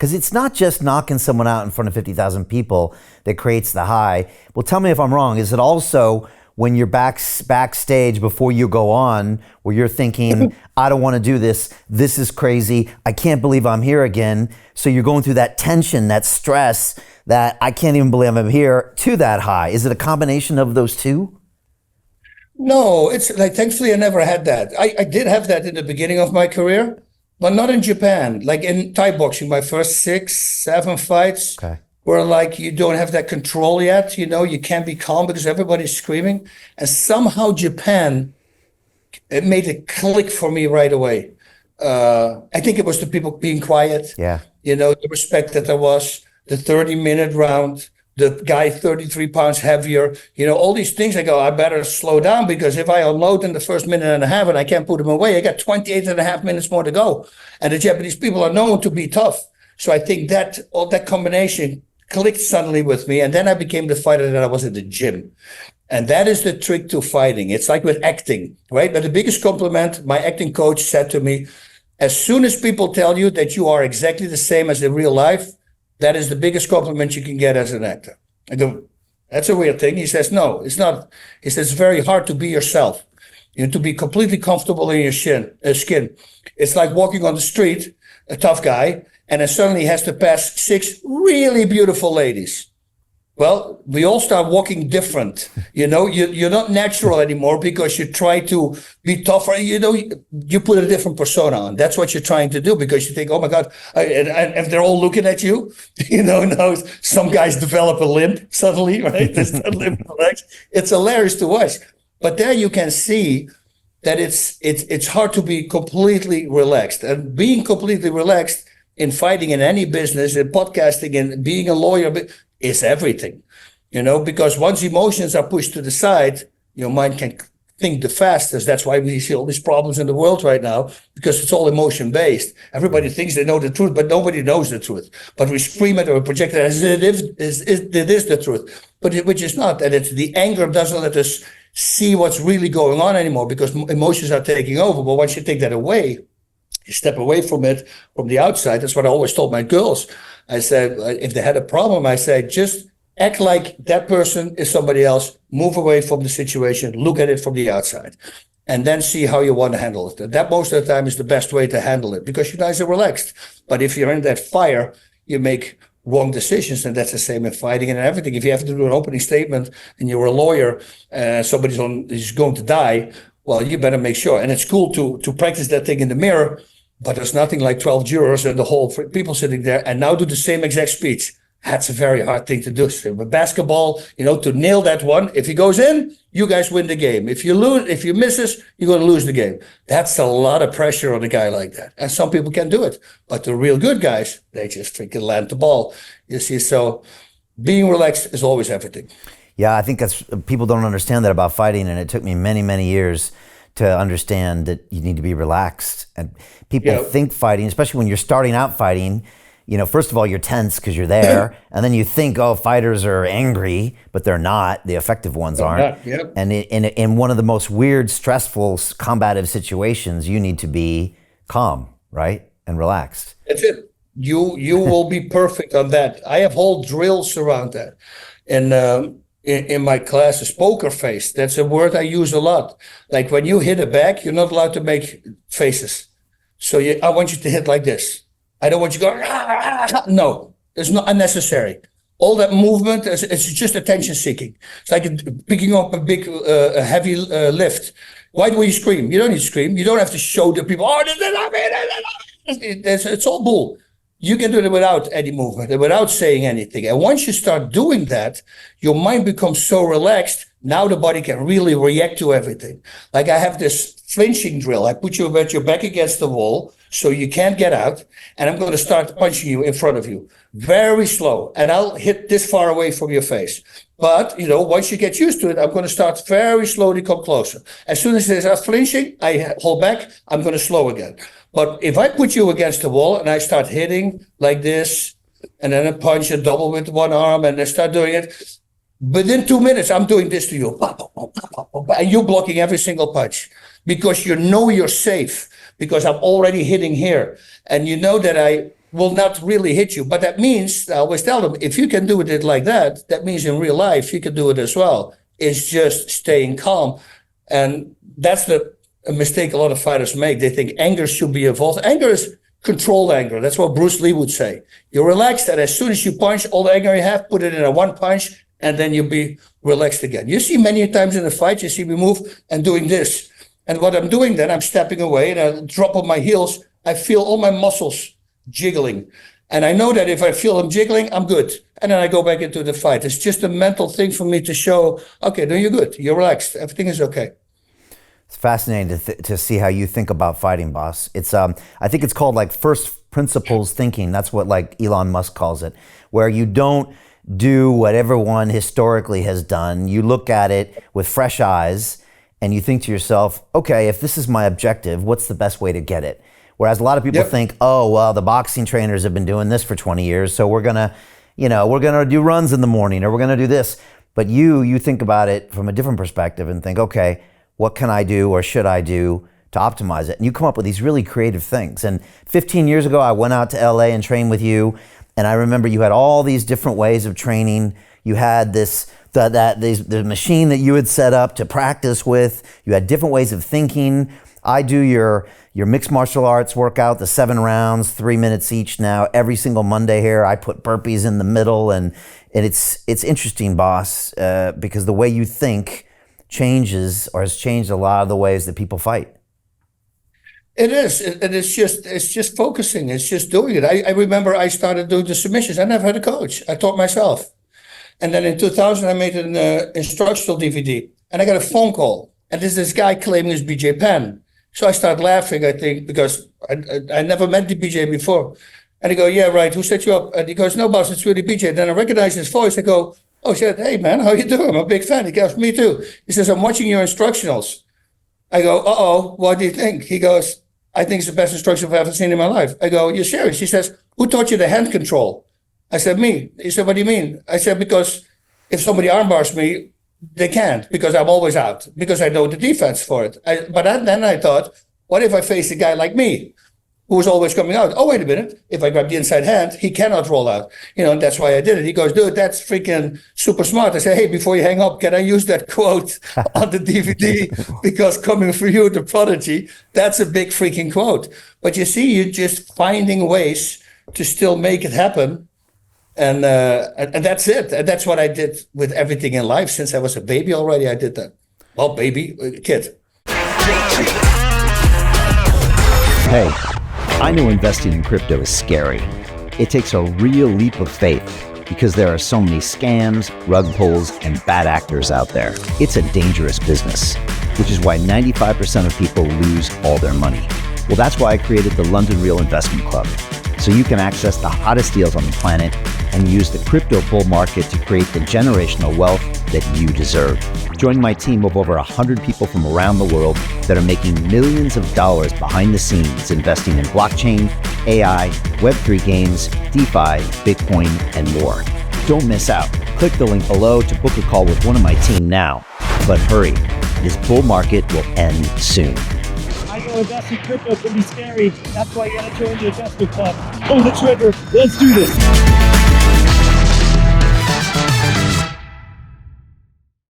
Because it's not just knocking someone out in front of 50,000 people that creates the high. Well, tell me if I'm wrong. Is it also when you're backstage before you go on, where you're thinking, I don't want to do this. This is crazy. I can't believe I'm here again. So you're going through that tension, that stress, that I can't even believe I'm here, to that high. Is it a combination of those two? No, it's like, thankfully I never had that. I did have that in the beginning of my career, but not in Japan. Like in Thai boxing, my first 6, 7 fights were like, you don't have that control yet. You can't be calm because everybody's screaming. And somehow Japan, it made a click for me right away. I think it was the people being quiet. Yeah. The respect that there was, the 30-minute round, the guy 33 pounds heavier, all these things. I go, I better slow down, because if I unload in the first minute and a half and I can't put him away, I got 28 and a half minutes more to go. And the Japanese people are known to be tough. So I think that all that combination clicked suddenly with me. And then I became the fighter that I was at the gym. And that is the trick to fighting. It's like with acting, right? But the biggest compliment, my acting coach said to me, as soon as people tell you that you are exactly the same as in real life, that is the biggest compliment you can get as an actor. I go, that's a weird thing. He says, no, it's not. He says, it's very hard to be yourself. To be completely comfortable in your skin. It's like walking on the street, a tough guy, and then suddenly he has to pass 6 really beautiful ladies. Well, we all start walking different. You're not natural anymore because you try to be tougher. You put a different persona on. That's what you're trying to do, because you think, oh my God, and if they're all looking at you, now some guys develop a limp suddenly, right? It's hilarious to watch. But there you can see that it's hard to be completely relaxed. And being completely relaxed in fighting, in any business, in podcasting, and being a lawyer, is everything, because once emotions are pushed to the side, your mind can think the fastest. That's why we see all these problems in the world right now, because it's all emotion based. Everybody thinks they know the truth, but nobody knows the truth. But we scream it or project it as it is the truth, but which is not. And it's the anger doesn't let us see what's really going on anymore, because emotions are taking over. But once you take that away, you step away from it, from the outside. That's what I always told my girls. I said, if they had a problem, I said, just act like that person is somebody else, move away from the situation, look at it from the outside, and then see how you want to handle it. And that most of the time is the best way to handle it, because you're nice and relaxed. But if you're in that fire, you make wrong decisions, and that's the same in fighting and everything. If you have to do an opening statement and you're a lawyer, somebody's is going to die, well, you better make sure. And it's cool to practice that thing in the mirror, but there's nothing like 12 jurors and the whole people sitting there and now do the same exact speech. That's a very hard thing to do. So with basketball, to nail that one, if he goes in, you guys win the game. If you lose, if you misses, you're going to lose the game. That's a lot of pressure on a guy like that. And some people can do it, but the real good guys, they just freaking land the ball. You see, so being relaxed is always everything. Yeah, I think that's, people don't understand that about fighting, and it took me many, many years to understand that you need to be relaxed. And people think fighting, especially when you're starting out fighting, first of all, you're tense because you're there, and then you think, oh, fighters are angry, but they're not. The effective ones aren't. And in one of the most weird, stressful, combative situations, you need to be calm, right, and relaxed. That's it. You will be perfect on that. I have whole drills around that. And in my classes, poker face, that's a word I use a lot. Like when you hit a bag, you're not allowed to make faces. So I want you to hit like this. I don't want you to go, ah, ah. No, it's not unnecessary. All that movement, it's just attention seeking. It's like picking up a big, heavy lift. Why do you scream? You don't need to scream. You don't have to show the people, oh, it's all bull. You can do it without any movement and without saying anything. And once you start doing that, your mind becomes so relaxed. Now the body can really react to everything. Like I have this flinching drill. I put you with your back against the wall so you can't get out. And I'm going to start punching you in front of you. Very slow. And I'll hit this far away from your face. But, once you get used to it, I'm going to start very slowly come closer. As soon as I start flinching, I hold back. I'm going to slow again. But if I put you against the wall and I start hitting like this, and then I punch and double with one arm and I start doing it, within 2 minutes, I'm doing this to you. And you're blocking every single punch because you know you're safe because I'm already hitting here. And you know that will not really hit you. But that means, I always tell them, if you can do it like that, that means in real life, you can do it as well. It's just staying calm. And that's a mistake a lot of fighters make. They think anger should be involved. Anger is controlled anger. That's what Bruce Lee would say. You're relaxed, and as soon as you punch, all the anger you have, put it in a one punch, and then you'll be relaxed again. You see many times in the fight, you see me move and doing this. And what I'm doing then, I'm stepping away and I drop on my heels. I feel all my muscles jiggling. And I know that if I feel them jiggling, I'm good. And then I go back into the fight. It's just a mental thing for me to show, okay, no, you're good. You're relaxed. Everything is okay. It's fascinating to see how you think about fighting, Bas. It's I think it's called like first principles thinking. That's what like Elon Musk calls it, where you don't do what everyone historically has done. You look at it with fresh eyes and you think to yourself, okay, if this is my objective, what's the best way to get it? Whereas a lot of people think, oh, well, the boxing trainers have been doing this for 20 years, so we're gonna do runs in the morning, or we're gonna do this. But you think about it from a different perspective and think, okay, what can I do or should I do to optimize it? And you come up with these really creative things. And 15 years ago, I went out to LA and trained with you. And I remember you had all these different ways of training. You had the machine that you had set up to practice with. You had different ways of thinking. I do your mixed martial arts workout, the 7 rounds, 3 minutes each now, every single Monday here. I put burpees in the middle. And it's interesting, Bas, because the way you think changes or has changed a lot of the ways that people fight. It is. It's just focusing. It's just doing it. I remember I started doing the submissions. I never had a coach. I taught myself. And then in 2000, I made an instructional DVD. And I got a phone call. And there's this guy claiming it's BJ Penn. So I started laughing, I think, because I never met the BJ before. And I go, yeah, right. Who set you up? And he goes, no, boss, it's really BJ. Then I recognize his voice. I go, oh, shit. Hey, man, how you doing? I'm a big fan. He goes, me too. He says, I'm watching your instructionals. I go, uh-oh, what do you think? He goes, I think it's the best instruction I've ever seen in my life. I go, you're serious? He says, who taught you the hand control? I said, me. He said, what do you mean? I said, because if somebody armbars me, they can't, because I'm always out, because I know the defense for it. Then I thought, what if I face a guy like me, who's always coming out? Oh, wait a minute. If I grab the inside hand, he cannot roll out. And that's why I did it. He goes, dude, that's freaking super smart. I say, hey, before you hang up, can I use that quote on the DVD? Because coming for you, the prodigy, that's a big freaking quote. But you see, you're just finding ways to still make it happen. And that's it. And that's what I did with everything in life. Since I was a baby already, I did that. Well, kid. Hey, I know investing in crypto is scary. It takes a real leap of faith because there are so many scams, rug pulls, and bad actors out there. It's a dangerous business, which is why 95% of people lose all their money. Well, that's why I created the London Real Investment Club, so you can access the hottest deals on the planet and use the crypto bull market to create the generational wealth that you deserve. Join my team of over 100 people from around the world that are making millions of dollars behind the scenes investing in blockchain, AI, Web3 games, DeFi, Bitcoin, and more. Don't miss out. Click the link below to book a call with one of my team now. But hurry, this bull market will end soon. I know investing in crypto can be scary. That's why you gotta join the investment club. Pull the trigger. Let's do this.